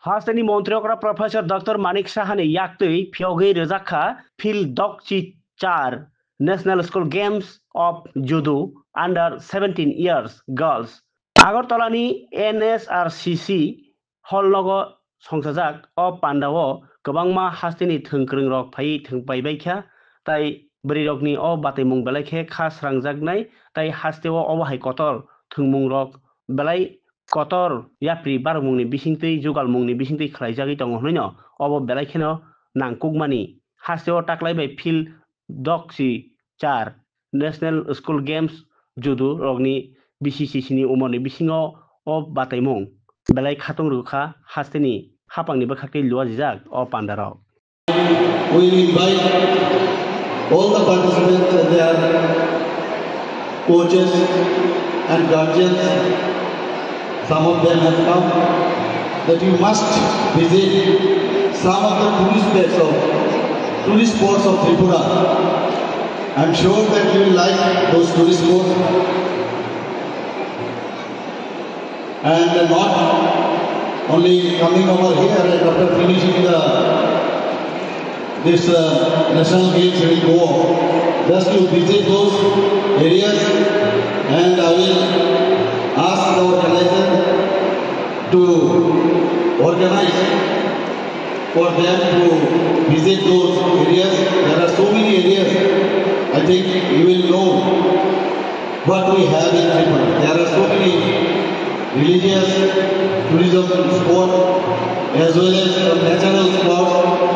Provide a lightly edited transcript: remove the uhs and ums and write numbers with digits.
Hastani Montreokra Professor Dr. Manik Sahani Yaktui Pyogi Rezaka Phil Dokchi Char National School Games of Judo under 17 years girls. Agortolani NSRCC Hollogo Songsajak of Pandawo Kabangma Hastini Thunkring Rock Pai Thungpai Baika Tai Brirogni o Batimung Belake Khas Rangjagnai Tai Hastewo Owahi Kotor Thungmung Rock Belai Kotor yapri barmungni bisingtui jugal mungni bisingtui khlaijagui tongo hnoino obo belai kheno nangkukmani hasteo taklaibai phil dokchi 4 National School Games judo rogni BCCC ni umorni bisingo o bataimung belai khatung rukha hasteni hapangni bakhakti luajak o pandarok. We invite all the participants and their coaches and guardians. Some of them have come that you must visit some of the tourist spots of Tripura. I'm sure that you will like those tourist spots. And not only coming over here and after finishing this national games will go, just to visit those areas, and I will ask the organizer to organize for them to visit those areas. There are so many areas. I think you will know what we have in Tripura. There are so many religious, tourism sport, as well as natural spots.